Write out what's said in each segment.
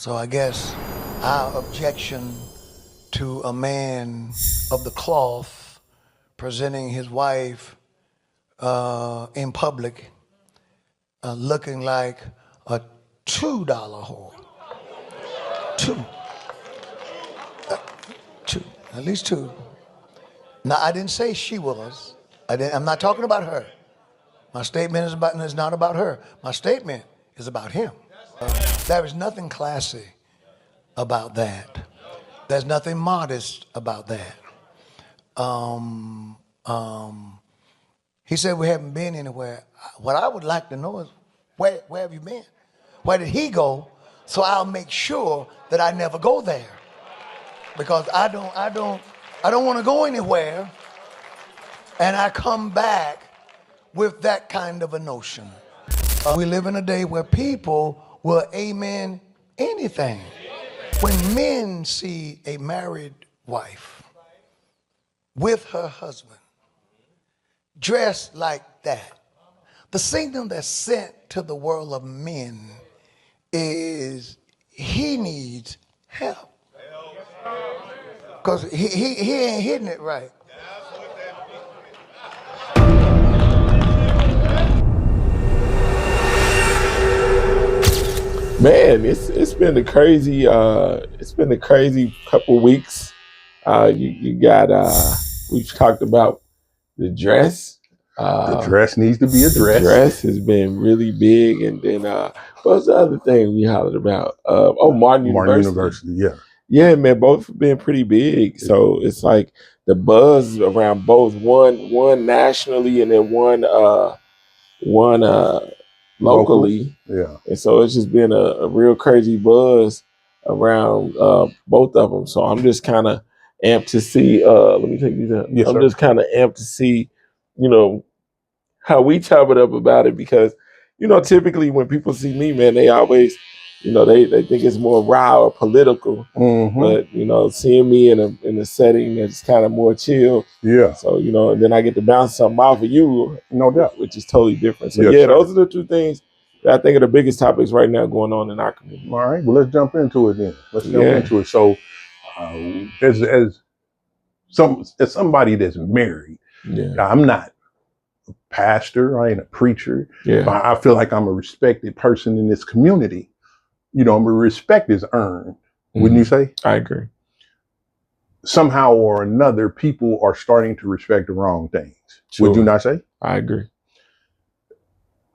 So I guess our objection to a man of the cloth presenting his wife in public looking like a $2 whore. Two. Two. At least two. Now, I didn't say she was. I'm not talking about her. My statement is not about her. My statement is about him. There is nothing classy about that. There's nothing modest about that. He said we haven't been anywhere. What I would like to know is where have you been? Where did he go? So I'll make sure that I never go there. Because I don't want to go anywhere and I come back with that kind of a notion. We live in a day where people will amen anything. When men see a married wife with her husband dressed like that, the signal that's sent to the world of men is he needs help. Because he ain't hitting it right. Man, it's been a crazy couple weeks. You got we've talked about the dress. The dress needs to be addressed. The dress has been really big, and then what's the other thing we hollered about? Martin University. Yeah, man, both have been pretty big. So it's like the buzz around both one nationally and then one locally. Yeah. And so it's just been a real crazy buzz around both of them. So I'm just kind of amped to see, let me take these out. Yes, I'm sir. just kind of amped to see, how we chop it up about it because, typically when people see me, man, they always, they think it's more raw or political. Mm-hmm. But, seeing me in a setting that's kind of more chill. Yeah. So, and then I get to bounce something off of you. No doubt. Which is totally different. So, Yes, sir. those are the two things that I think are the biggest topics right now going on in our community. All right. Well, let's jump into it then. Let's jump into it. So, as somebody that's married, I'm not a pastor. I ain't a preacher. Yeah. But I feel like I'm a respected person in this community. Respect is earned. Wouldn't you say? I agree. Somehow or another, people are starting to respect the wrong things. Sure. Would you not say? I agree.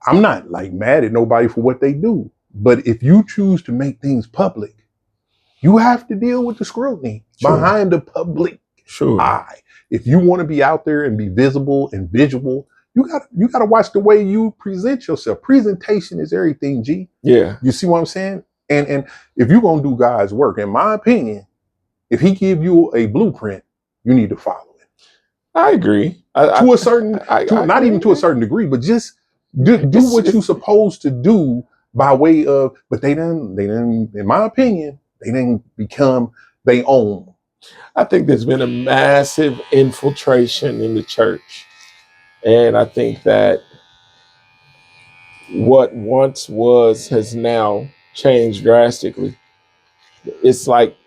I'm not mad at nobody for what they do, but if you choose to make things public, you have to deal with the scrutiny behind the public eye. If you want to be out there and be visible and visual, you got to watch the way you present yourself. Presentation is everything, G. Yeah. You see what I'm saying? And if you're going to do God's work, in my opinion, if he give you a blueprint, you need to follow it. I agree. To a certain, not even to a certain degree, but just do what you're supposed to do by way of, but they didn't, in my opinion, they didn't become their own. I think there's been a massive infiltration in the church. And I think that what once was has now changed drastically. It's like,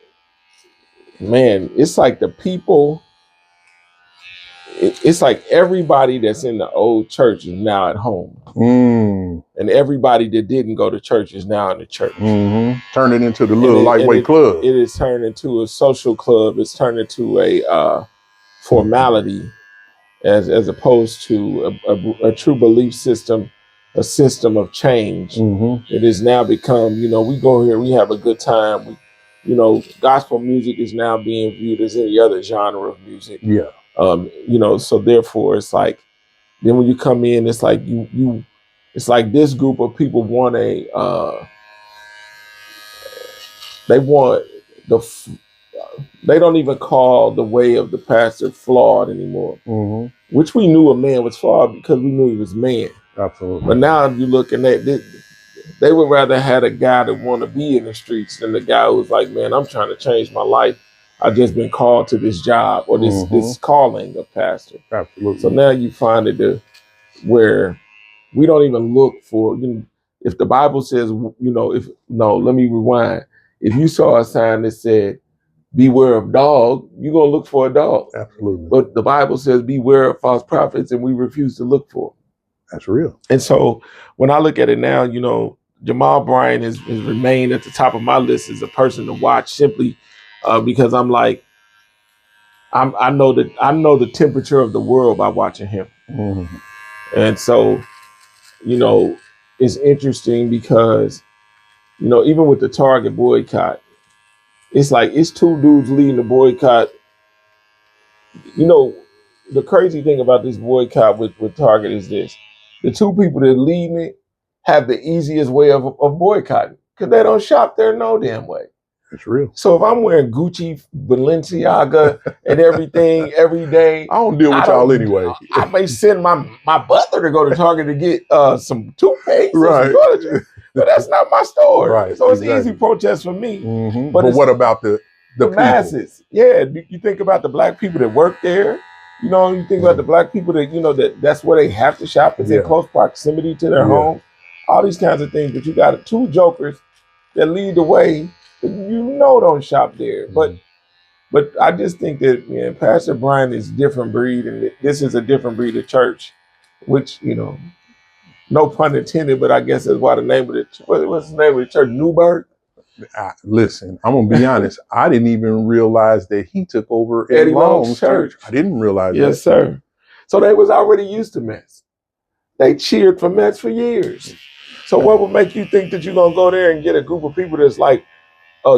man, it's like the people, it's like everybody that's in the old church is now at home. And everybody that didn't go to church is now in the church. Turn it into the little lightweight club. It is turned into a social club. It's turned into a formality as opposed to a true belief system, a system of change. It has now become, we go here, we have a good time. Gospel music is now being viewed as any other genre of music. Yeah. So therefore it's like, then when you come in, it's like it's like this group of people want they don't even call the way of the pastor flawed anymore, which we knew a man was flawed because we knew he was man. Absolutely. But now you look and they would rather have a guy that want to be in the streets than the guy who's like, man, I'm trying to change my life. I've just been called to this job or this calling of pastor. Absolutely. So now you find it where we don't even look for, if the Bible says, let me rewind. if you saw a sign that said, beware of dog, you're going to look for a dog. Absolutely. But the Bible says, beware of false prophets, and we refuse to look for them. That's real. And so when I look at it now, you know, Jamal Bryant has remained at the top of my list as a person to watch simply because I'm like, I know the temperature of the world by watching him. Mm-hmm. And so, you know, it's interesting because, you know, even with the Target boycott, it's like it's two dudes leading the boycott. You know, the crazy thing about this boycott with Target is this. The two people that leading it have the easiest way of boycotting because they don't shop there no damn way. It's real. So if I'm wearing Gucci, Balenciaga, and everything every day, I don't deal with y'all anyway. I may send my butler to go to Target to get some toothpaste Right. or some toiletries, but that's not my store. Right. So it's easy protest for me. Mm-hmm. But what about the masses? Yeah, you think about the black people that work there. You know, you think about the black people that, you know, that's where they have to shop. It's in close proximity to their home. All these kinds of things. But you got two jokers that lead the way that you know don't shop there. But I just think that, man, Pastor Brian is a different breed, and this is a different breed of church, which, you know, no pun intended, but I guess that's why the name of it. What's the name of the church? Newburgh? Listen, I'm gonna be honest. I didn't even realize that he took over Eddie Long's church. I didn't realize that. Yes, sir. So they was already used to mess. They cheered for mess for years. So what would make you think that you're gonna go there and get a group of people that's like,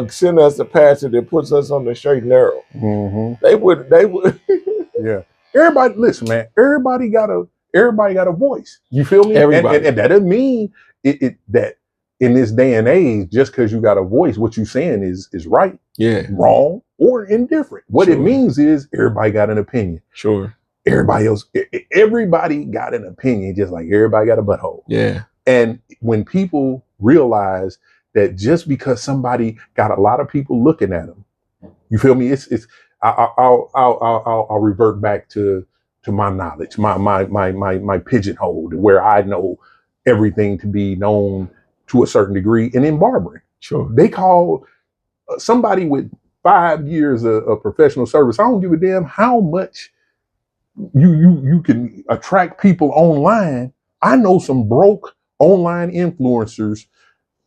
send us a pastor that puts us on the straight and narrow? Mm-hmm. They would. Yeah. Everybody, listen, man. Everybody got a voice. You feel me? Everybody. And that doesn't mean that in this day and age, just because you got a voice, what you saying is right, wrong, or indifferent. What it means is everybody got an opinion. Sure. Everybody got an opinion, just like everybody got a butthole. Yeah. And when people realize that just because somebody got a lot of people looking at them, you feel me? I'll revert back to my knowledge, my pigeonhole, where I know everything to be known to a certain degree. And in barbering, they call somebody with 5 years of professional service. I don't give a damn how much you can attract people online. I know some broke online influencers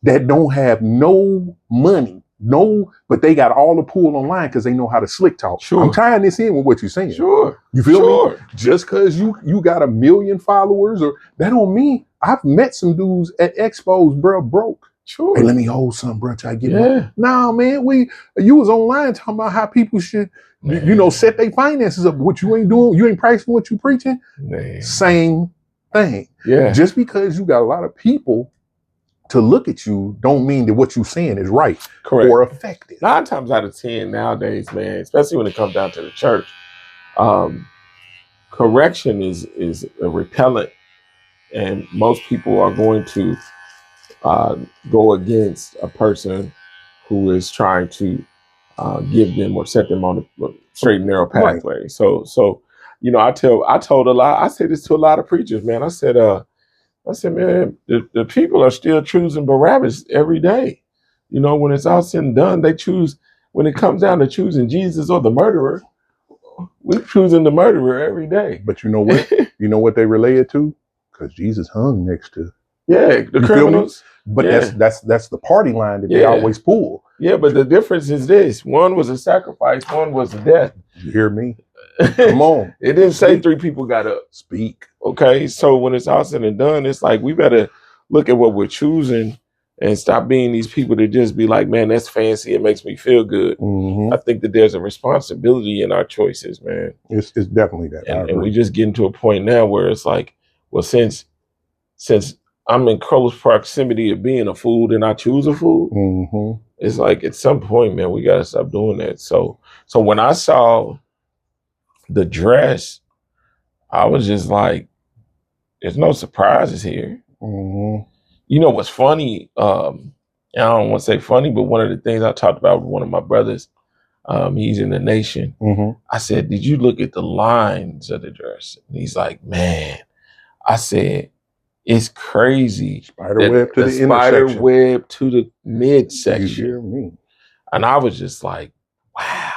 that don't have no money, but they got all the pull online because they know how to slick talk. Sure. I'm tying this in with what you're saying. Sure. You feel me? Just because you got 1 million followers, or that don't mean. I've met some dudes at expos, bro, broke. Sure. Hey, let me hold something, bro, till I get my. Nah, man, you was online talking about how people should, set their finances up. What you ain't doing, you ain't practicing what you preaching. Same thing. Yeah. Just because you got a lot of people to look at you don't mean that what you're saying is right. Correct. Or effective. 9 times out of 10 nowadays, man, especially when it comes down to the church, correction is a repellent, and most people are going to go against a person who is trying to give them or set them on a straight and narrow pathway. Right. So you know, I say this to a lot of preachers, man. I said, man, the people are still choosing Barabbas every day. You know, when it's all said and done, they choose, when it comes down to choosing Jesus or the murderer, we're choosing the murderer every day. But you know what? You know what they relay it to? Because Jesus hung next to the criminals. But that's the party line that they always pull. Yeah, but the difference is this. One was a sacrifice, one was a death. You hear me? Come on. It didn't say 3 people got up. Speak. Okay, so when it's all said and done, it's like we better look at what we're choosing and stop being these people that just be like, man, that's fancy. It makes me feel good. Mm-hmm. I think that there's a responsibility in our choices, man. It's definitely that. And we just getting to a point now where it's like, well, since I'm in close proximity of being a fool, then I choose a fool. Mm-hmm. It's like at some point, man, we got to stop doing that. So when I saw the dress, I was just like, there's no surprises here. Mm-hmm. You know what's funny? I don't want to say funny, but one of the things I talked about with one of my brothers, he's in the Nation. Mm-hmm. I said, did you look at the lines of the dress? And he's like, man. I said, it's crazy. Spider web to the spider intersection. web to the midsection. You hear me? And I was just like, wow,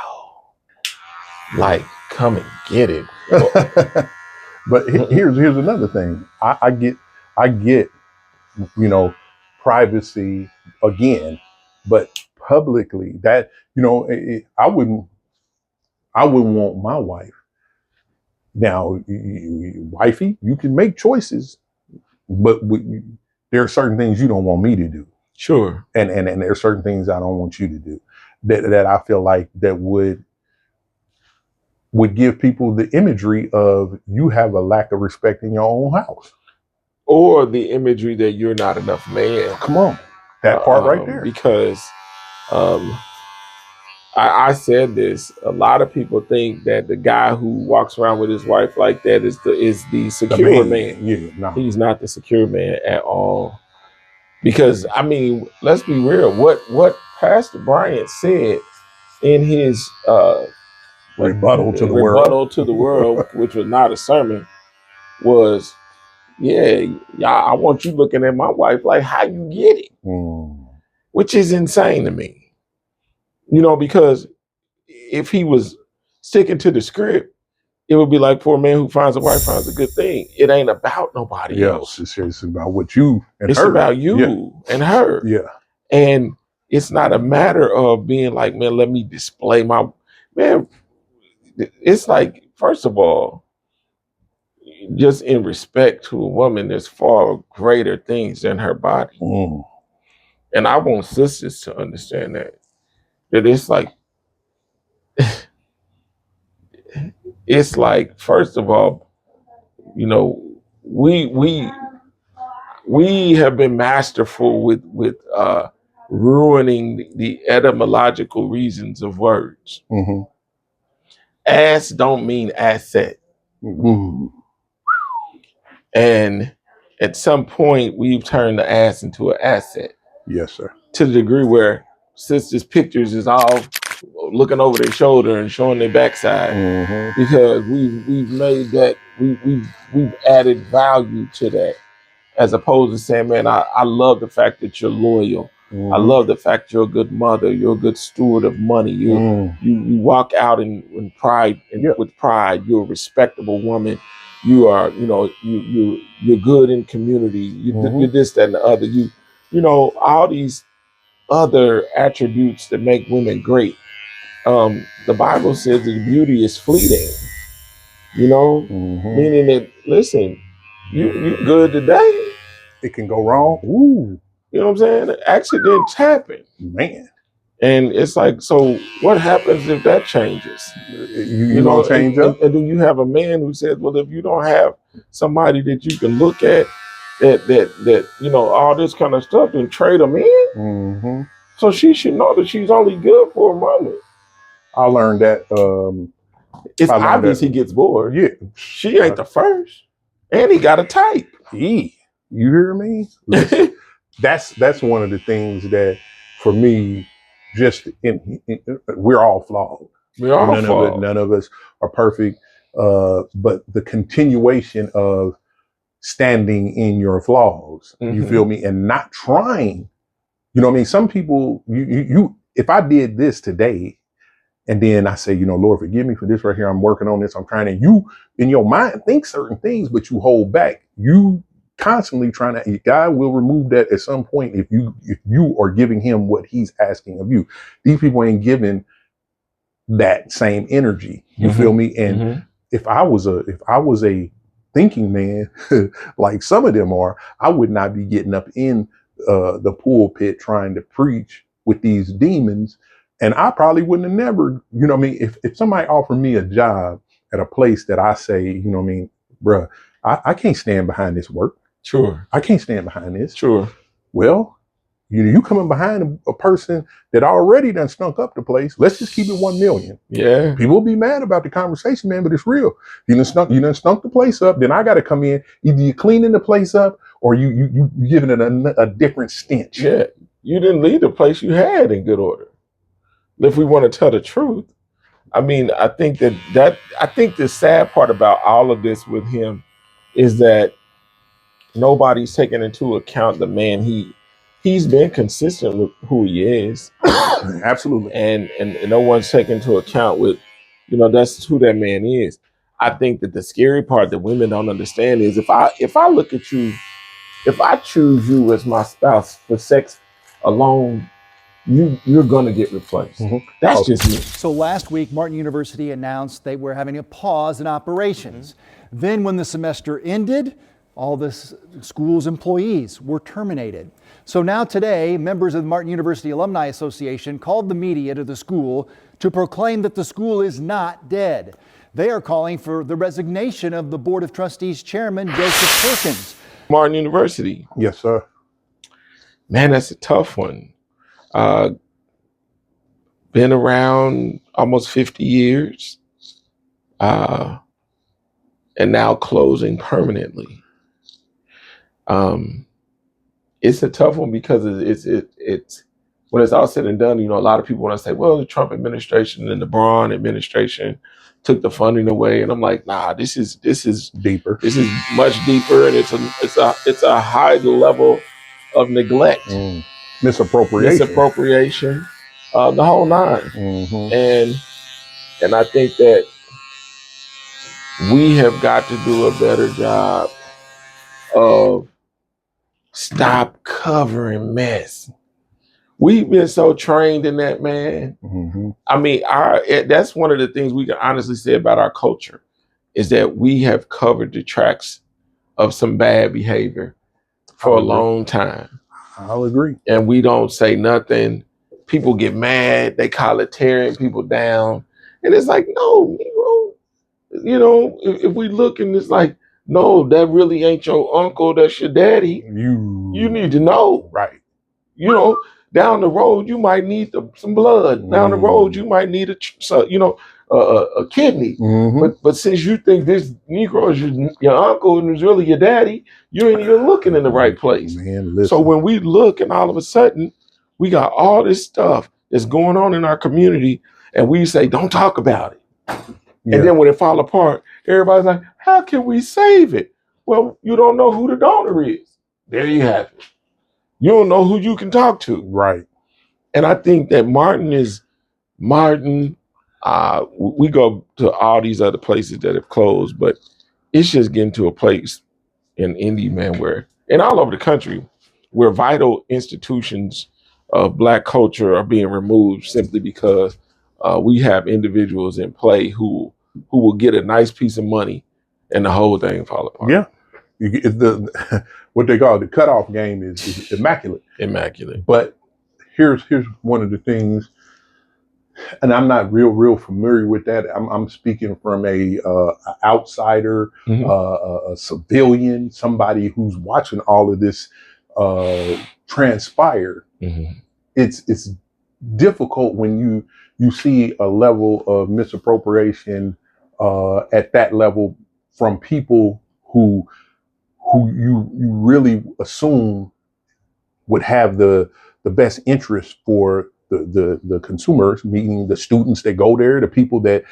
like, come and get it. But here's another thing. I get, you know, privacy again, but publicly that, you know, I wouldn't want my wife. Now, wifey, you can make choices, but there are certain things you don't want me to do. Sure. And there are certain things I don't want you to do that I feel like that would give people the imagery of you have a lack of respect in your own house. Or the imagery that you're not enough man. Come on. That part right there. Because I said this, a lot of people think that the guy who walks around with his wife like that is the secure man. Yeah, no. He's not the secure man at all. Because, I mean, let's be real. What Pastor Bryant said in his rebuttal to the world, which was not a sermon, was, yeah, I want you looking at my wife like how you get it, which is insane to me. You know, because if he was sticking to the script, it would be like for a man who finds a wife finds a good thing. It ain't about nobody else. It's about what you and it's her. It's about you and her. Yeah. And it's not a matter of being like, man, let me display my man. It's like, first of all, just in respect to a woman, there's far greater things than her body. And I want sisters to understand that it's like, it's like, first of all, you know, we have been masterful with ruining the etymological reasons of words. Ass don't mean asset. And at some point, we've turned the ass into an asset. Yes, sir. To the degree where sisters' pictures is all looking over their shoulder and showing their backside, because we've made that we've added value to that, as opposed to saying, man, I love the fact that you're loyal. I love the fact you're a good mother. You're a good steward of money. You walk out in pride with pride. You're a respectable woman. You are, you know, you're good in community. You're this, that, and the other. You know, all these other attributes that make women great. The Bible says that beauty is fleeting. You know, meaning that, listen, you good today, it can go wrong. Ooh. You know what I'm saying? Accidents happen. Man. And it's like, so what happens if that changes? You know, change up? And then you have a man who says, well, if you don't have somebody that you can look at, that you know, all this kind of stuff, then trade them in. So she should know that she's only good for a moment. I learned that. It's obvious he gets bored. Yeah. She ain't the first. And he got a type. You hear me? That's one of the things that, for me, just we're all flawed. We're all flawed. None of us are perfect. But the continuation of standing in your flaws, you feel me, and not trying. You know what I mean? Some people, you if I did this today, and then I say, you know, Lord, forgive me for this right here. I'm working on this. I'm trying to, you in your mind think certain things, but you hold back. You constantly trying to, God will remove that at some point if you are giving him what he's asking of you. These people ain't giving that same energy. You feel me? And if I was a thinking man, like some of them are, I would not be getting up in the pulpit trying to preach with these demons. And I probably wouldn't have never, you know what I mean? If somebody offered me a job at a place that I say, you know what I mean, bruh, I can't stand behind this work. Sure. I can't stand behind this. Sure. Well, you coming behind a person that already done stunk up the place. Let's just keep it 1 million. Yeah. People will be mad about the conversation, man, but it's real. You done stunk the place up. Then I got to come in. Either you cleaning the place up or you giving it a different stench. Yeah. You didn't leave the place you had in good order. If we want to tell the truth, I mean, I think the sad part about all of this with him is that nobody's taking into account the man he he's been consistent with who he is. Absolutely. And no one's taken into account with, that's who that man is. I think that the scary part that women don't understand is if I look at you, if I choose you as my spouse for sex alone, you're gonna get replaced. That's just me. So last week, Martin University announced they were having a pause in operations. Then when the semester ended, all the school's employees were terminated. So now today, members of the Martin University Alumni Association called the media to the school to proclaim that the school is not dead. They are calling for the resignation of the Board of Trustees Chairman, Joseph Perkins. Martin University. Yes, sir. Man, that's a tough one. Been around almost 50 years, and now closing permanently. It's a tough one because it's when it's all said and done, a lot of people want to say, well, the Trump administration and the Braun administration took the funding away, and I'm like, nah, this is Deeper. This is much deeper, and it's a high level of neglect, misappropriation, the whole nine. And I think that we have got to do a better job of stop covering mess. We've been so trained in that, man. I mean, that's one of the things we can honestly say about our culture is that we have covered the tracks of some bad behavior for a long time. I'll agree. And we don't say nothing. People get mad. They call it tearing people down. And it's like, no, Negro, if we look and it's like, no, that really ain't your uncle. That's your daddy. You need to know. Right. Down the road, you might need some blood. Down the road, you might need a kidney. But since you think this Negro is your uncle and is really your daddy, you ain't even looking in the right place. Man, listen. So when we look and all of a sudden, we got all this stuff that's going on in our community and we say, don't talk about it. And then when it fall apart, everybody's like, how can we save it? Well, you don't know who the donor is. There you have it. You don't know who you can talk to. Right. And I think that Martin. We go to all these other places that have closed, but it's just getting to a place in Indy, man, and all over the country, where vital institutions of Black culture are being removed simply because we have individuals in play who will get a nice piece of money and the whole thing fall apart. Yeah. What they call the cutoff game is immaculate. Immaculate. But here's one of the things, and I'm not real familiar with that. I'm speaking from a outsider, a civilian, somebody who's watching all of this transpire. It's difficult when you see a level of misappropriation at that level from people who you really assume would have the best interest for the consumers, meaning the students that go there, the people that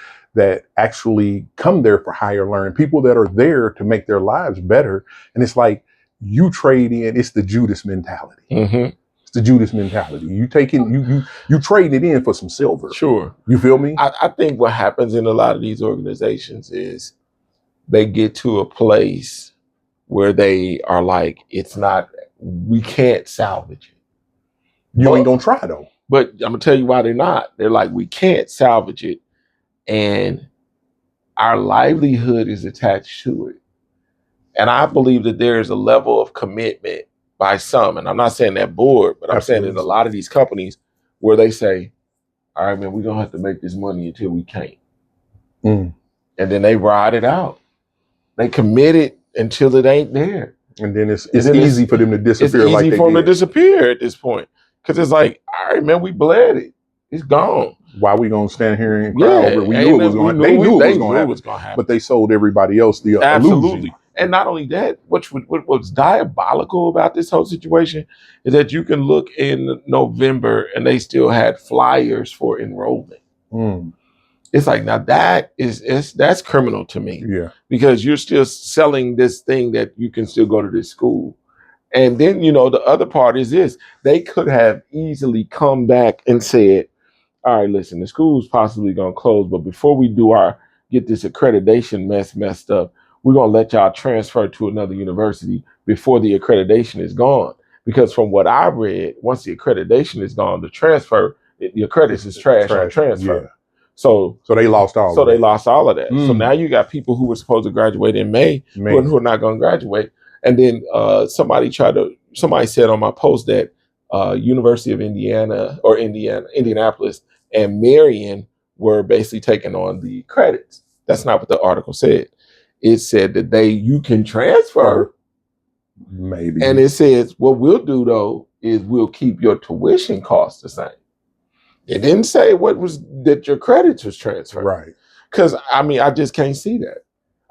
actually come there for higher learning, people that are there to make their lives better. And it's like you trade in, it's the Judas mentality. It's the Judas mentality. You trade it in for some silver. Sure. You feel me? I think what happens in a lot of these organizations is they get to a place where they are like, we can't salvage it. You ain't gonna try though. But I'm gonna tell you why they're not. They're like, we can't salvage it. And our livelihood is attached to it. And I believe that there is a level of commitment by some, and I'm not saying that board, but I'm saying there's a lot of these companies where they say, all right, man, we're gonna have to make this money until we can't. And then they ride it out. They commit it until it ain't there. And then it's easy for them to disappear. It's easy for them to disappear at this point. Because it's like, all right, man, we bled it. It's gone. Why we gonna stand here and cry over it? We knew it was going to happen. They knew it was going to happen. But they sold everybody else the illusion. And not only that, what's diabolical about this whole situation is that you can look in November and they still had flyers for enrollment. It's like, now that's criminal to me. Yeah. Because you're still selling this thing that you can still go to this school. And then, the other part is this. They could have easily come back and said, all right, listen, the school's possibly going to close, but before we get this accreditation messed up, we're going to let y'all transfer to another university before the accreditation is gone. Because from what I read, once the accreditation is gone, the credits is trash on transfer. Yeah. So they lost all of that. They lost all of that. So now you got people who were supposed to graduate in May. Who are not going to graduate. And then somebody said on my post that University of Indianapolis and Marion were basically taking on the credits. That's not what the article said. It said that you can transfer. Maybe. And it says, what we'll do though is we'll keep your tuition costs the same. It didn't say that your credits was transferred. Right. Because I just can't see that.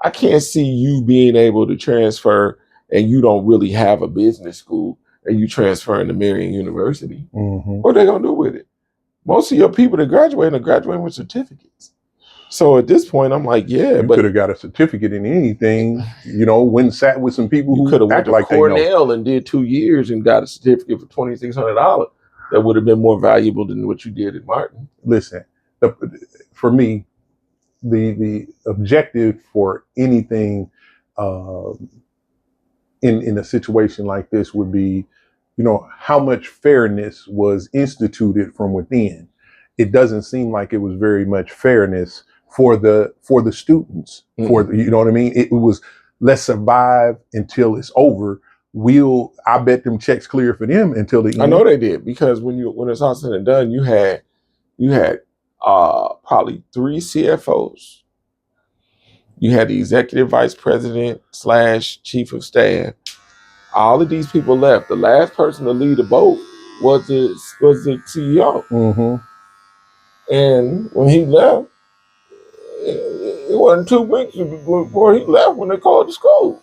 I can't see you being able to transfer and you don't really have a business school and you transferring to Marion University. Mm-hmm. What are they going to do with it? Most of your people that graduating are graduating with certificates. So at this point, I'm like, yeah, you could have got a certificate in anything, went and sat with some people who could have went to like Cornell and did 2 years and got a certificate for $2,600. That would have been more valuable than what you did at Martin. Listen, for me, the objective for anything in a situation like this would be, how much fairness was instituted from within. It doesn't seem like it was very much fairness for the students. Mm-hmm. You know what I mean? It was, let's survive until it's over. I bet them checks clear for them until the end. I know they did, because when it's all said and done, you had probably 3 CFOs. You had the executive vice president / chief of staff. All of these people left. The last person to lead the boat was the CEO. Mm-hmm. And when he left, it wasn't 2 weeks before he left when they called the school.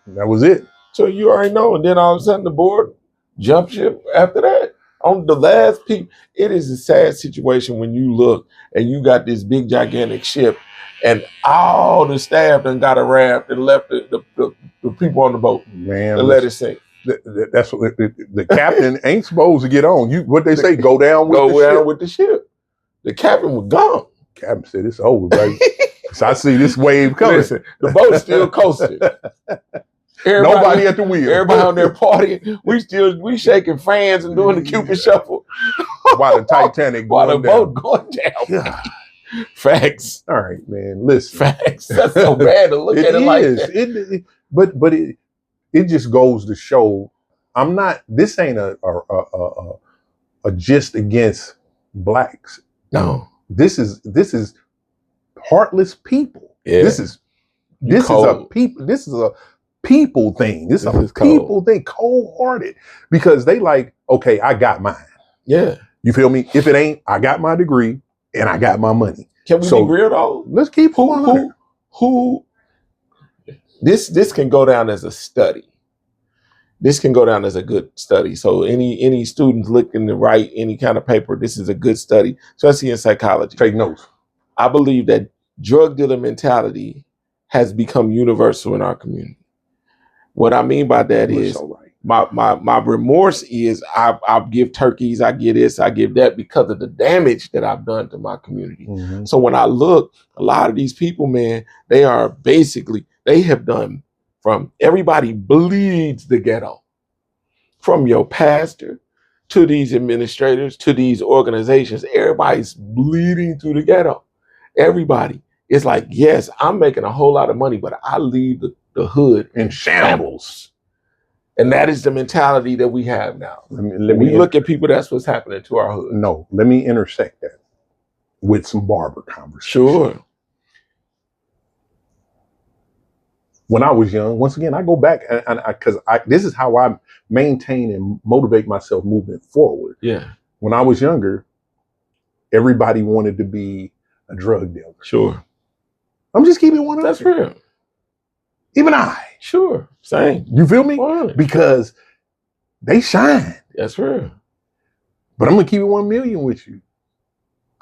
That was it. So you already know. And then all of a sudden the board jumped ship after that. On the last people, it is a sad situation when you look and you got this big gigantic ship and all the staff done got a raft and left the people on the boat. Man, and let it sink. That's what the captain ain't supposed to get on. What they say, go down with the ship. The captain was gone. Captain said, it's over, baby. So I see this wave coming. Listen, the boat's still coasting. Nobody at the wheel. Everybody on there partying. We shaking fans and doing the Cupid shuffle. While the Titanic while the down. boat going down. Yeah. Facts. All right, man. Listen. Facts. That's so bad to look at it like that. But it just goes to show this ain't a gist against blacks. No. This is heartless people. Yeah. This is a people thing. This is a people thing, cold-hearted. Because they like, okay, I got mine. Yeah. You feel me? If it ain't, I got my degree and I got my money. Can we be real though? Let's keep who this can go down as a study. This can go down as a good study. So any students looking to write any kind of paper, this is a good study, especially in psychology. Take notes. I believe that drug dealer mentality has become universal in our community. What I mean by that is my remorse is I give turkeys, I give this, I give that because of the damage that I've done to my community. Mm-hmm. So when I look, a lot of these people, man, they have done from everybody bleeds the ghetto. From your pastor to these administrators to these organizations, everybody's bleeding through the ghetto. Everybody. It's like, yes, I'm making a whole lot of money, but I leave the hood in shambles. And that is the mentality that we have now. Let me look at people, that's what's happening to our hood. No, let me intersect that with some barber conversation. Sure. When I was young, once again, I go back because this is how I maintain and motivate myself moving forward. Yeah. When I was younger, everybody wanted to be a drug dealer. Sure. I'm just keeping one up. That's real. Even I. Sure. Same. You feel me? 100. Because they shine. That's real. But I'm going to keep it 1 million with you.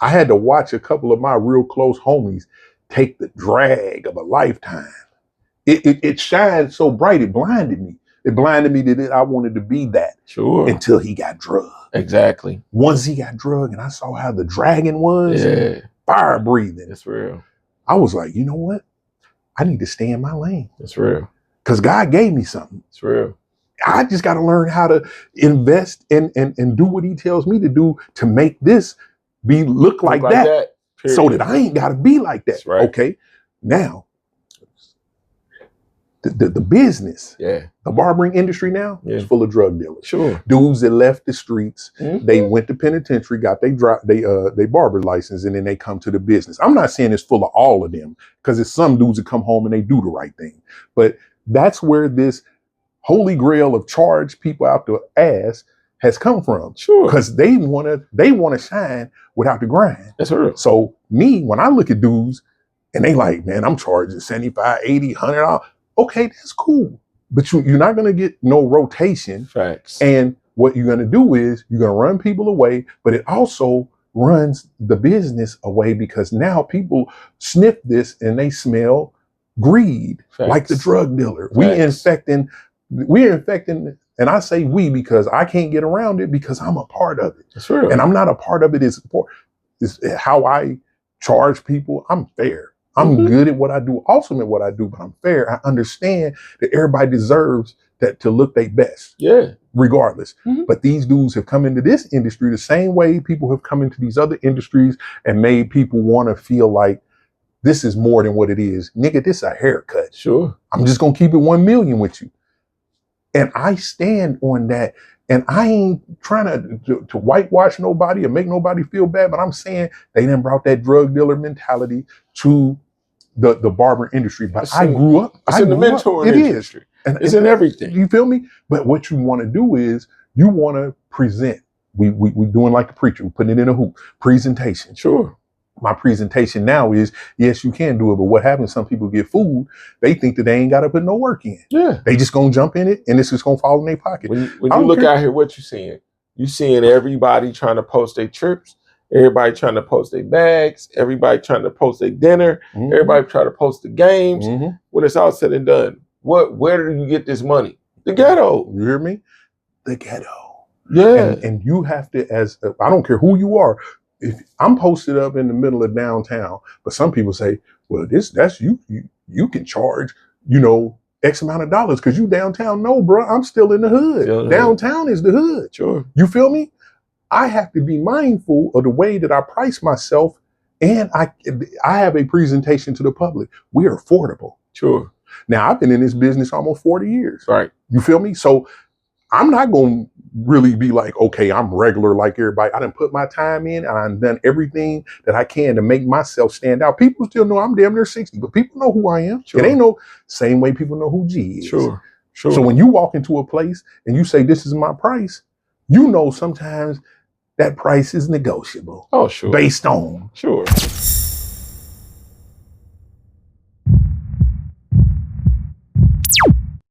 I had to watch a couple of my real close homies take the drag of a lifetime. It shined so bright, it blinded me. It blinded me that I wanted to be that. Sure. Until he got drugged. Exactly. Once he got drugged and I saw how the dragon was, fire breathing. It's real. I was like, you know what? I need to stay in my lane. It's real. Because God gave me something. It's real. I just got to learn how to invest and do what he tells me to do to make this look like that so that I ain't got to be like that. Right. Okay. Now, the business, the barbering industry now is full of drug dealers. Sure. Dudes that left the streets, they went to penitentiary, got they barber license, and then they come to the business. I'm not saying it's full of all of them, because it's some dudes that come home and they do the right thing. But that's where this holy grail of charge people out the ass has come from. Sure. Because they wanna shine without the grind. That's real. So me, when I look at dudes and they like, man, I'm charging $75, $80, $100. Okay, that's cool. But you're not going to get no rotation. Facts. And what you're going to do is you're going to run people away, but it also runs the business away, because now people sniff this and they smell greed. Facts. Like the drug dealer. We're infecting, and I say we because I can't get around it because I'm a part of it. That's real. And I'm not a part of it is how I charge people. I'm fair. I'm good at what I do, awesome at what I do, but I'm fair. I understand that everybody deserves that to look their best. Yeah. Regardless. But these dudes have come into this industry the same way people have come into these other industries and made people want to feel like this is more than what it is. Nigga, this is a haircut. Sure. I'm just going to keep it 1 million with you. And I stand on that. And I ain't trying to whitewash nobody or make nobody feel bad, but I'm saying they done brought that drug dealer mentality to the barber industry. But I grew up. It's in the mentoring industry. And it's in everything. You feel me? But what you want to do is you want to present. We doing like the preacher. We putting it in a hoop. Presentation. Sure. My presentation now is, yes, you can do it. But what happens, some people get fooled. They think that they ain't got to put no work in. Yeah. They just going to jump in it and it's just going to fall in their pocket. When you look out here, what you seeing? You seeing everybody trying to post their trips. Everybody trying to post their bags. Everybody trying to post their dinner. Everybody trying to post the games. When it's all said and done, where do you get this money? The ghetto. You hear me? The ghetto. Yeah. And you have to, I don't care who you are. If I'm posted up in the middle of downtown, but some people say, well, that's you can charge, X amount of dollars because you downtown. No, bro, I'm still in the hood. Downtown is the hood. Sure. You feel me? I have to be mindful of the way that I price myself, and I have a presentation to the public. We are affordable. Sure. Now, I've been in this business almost 40 years. Right. You feel me? So I'm not going to really be like, okay, I'm regular like everybody. I done put my time in and I've done everything that I can to make myself stand out. People still know I'm damn near 60, but people know who I am. Sure. It ain't no same way people know who G is. Sure. So when you walk into a place and you say, this is my price, sometimes that price is negotiable. Oh, sure. Based on. Sure.